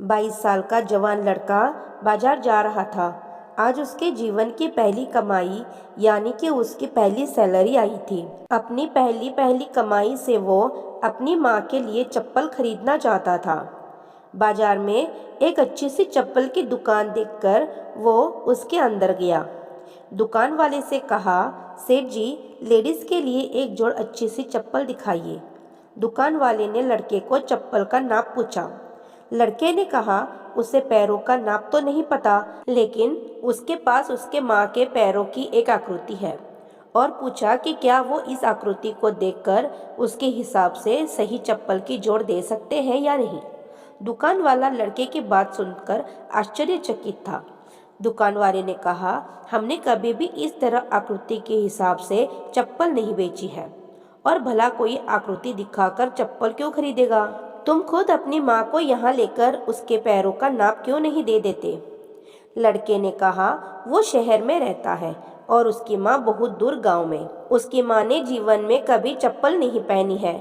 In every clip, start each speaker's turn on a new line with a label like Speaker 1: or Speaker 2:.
Speaker 1: 22 साल का जवान लड़का बाजार जा रहा था। आज उसके जीवन की पहली कमाई यानी कि उसकी पहली सैलरी आई थी। अपनी पहली पहली कमाई से वो अपनी माँ के लिए चप्पल खरीदना चाहता था। बाजार में एक अच्छी सी चप्पल की दुकान देखकर वो उसके अंदर गया। दुकान वाले से कहा, सेठ जी, लेडीज के लिए एक जोड़ अच्छी सी चप्पल दिखाइए। दुकान वाले ने लड़के को चप्पल का नाप पूछा। लड़के ने कहा, उसे पैरों का नाप तो नहीं पता, लेकिन उसके पास उसके माँ के पैरों की एक आकृति है, और पूछा कि क्या वो इस आकृति को देखकर उसके हिसाब से सही चप्पल की जोड़ दे सकते हैं या नहीं। दुकान वाला लड़के की बात सुनकर आश्चर्यचकित था। दुकान वाले ने कहा, हमने कभी भी इस तरह आकृति के हिसाब से चप्पल नहीं बेची है, और भला कोई आकृति दिखाकर चप्पल क्यों खरीदेगा। तुम खुद अपनी माँ को यहाँ लेकर उसके पैरों का नाप क्यों नहीं दे देते। लड़के ने कहा, वो शहर में रहता है और उसकी माँ बहुत दूर गांव में। उसकी माँ ने जीवन में कभी चप्पल नहीं पहनी है,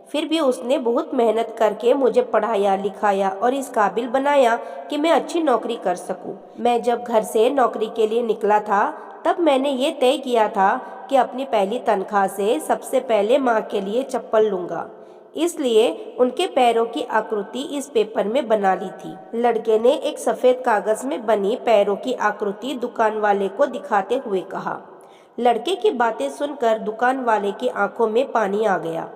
Speaker 1: फिर भी उसने बहुत मेहनत करके मुझे पढ़ाया लिखाया और इस काबिल बनाया कि मैं अच्छी नौकरी कर सकूं। मैं जब घर से नौकरी के लिए निकला था, तब मैंने ये तय किया था कि अपनी पहली तनख्वाह से सबसे पहले माँ के लिए चप्पल लूँगा। इसलिए उनके पैरों की आकृति इस पेपर में बना ली थी। लड़के ने एक सफ़ेद कागज़ में बनी पैरों की आकृति दुकान वाले को दिखाते हुए कहा। लड़के की बातें सुनकर दुकान वाले की आंखों में पानी आ गया।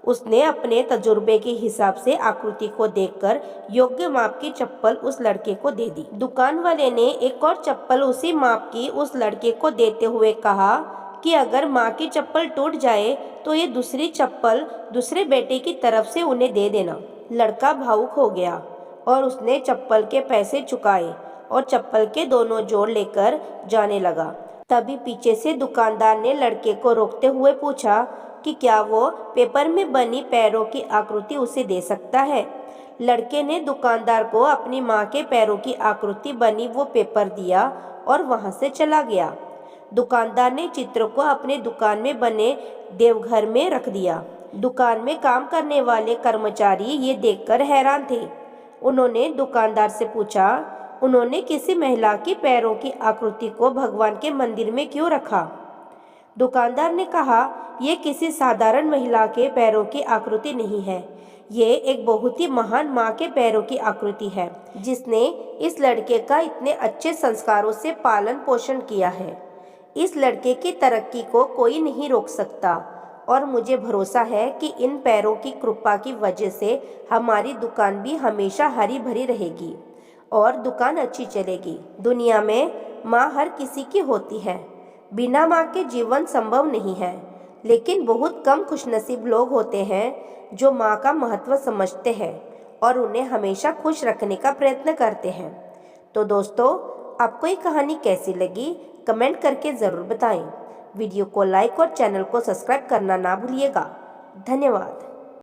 Speaker 1: उसने अपने तजुर्बे के हिसाब से आकृति को देखकर योग्य माप की चप्पल उस लड़के को दे दी। दुकान वाले ने एक और चप्पल उसी माप की उस लड़के को देते हुए कहा कि अगर माँ की चप्पल टूट जाए तो ये दूसरी चप्पल दूसरे बेटे की तरफ से उन्हें दे देना। लड़का भावुक हो गया और उसने चप्पल के पैसे चुकाए और चप्पल के दोनों जोड़ लेकर जाने लगा। तभी पीछे से दुकानदार ने लड़के को रोकते हुए पूछा कि क्या वो पेपर में बनी पैरों की आकृति उसे दे सकता है। लड़के ने दुकानदार को अपनी माँ के पैरों की आकृति बनी वो पेपर दिया और वहाँ से चला गया। दुकानदार ने चित्र को अपने दुकान में बने देवघर में रख दिया। दुकान में काम करने वाले कर्मचारी ये देखकर हैरान थे। उन्होंने दुकानदार से पूछा, उन्होंने किसी महिला की पैरों की आकृति को भगवान के मंदिर में क्यों रखा। दुकानदार ने कहा, ये किसी साधारण महिला के पैरों की आकृति नहीं है, ये एक बहुत ही महान माँ के पैरों की आकृति है, जिसने इस लड़के का इतने अच्छे संस्कारों से पालन पोषण किया है। इस लड़के की तरक्की को कोई नहीं रोक सकता, और मुझे भरोसा है कि इन पैरों की कृपा की वजह से हमारी दुकान भी हमेशा हरी भरी रहेगी और दुकान अच्छी चलेगी। दुनिया में माँ हर किसी की होती है, बिना माँ के जीवन संभव नहीं है, लेकिन बहुत कम खुशनसीब लोग होते हैं जो माँ का महत्व समझते हैं और उन्हें हमेशा खुश रखने का प्रयत्न करते हैं। तो दोस्तों, आपको ये कहानी कैसी लगी कमेंट करके ज़रूर बताएं। वीडियो को लाइक और चैनल को सब्सक्राइब करना ना भूलिएगा। धन्यवाद।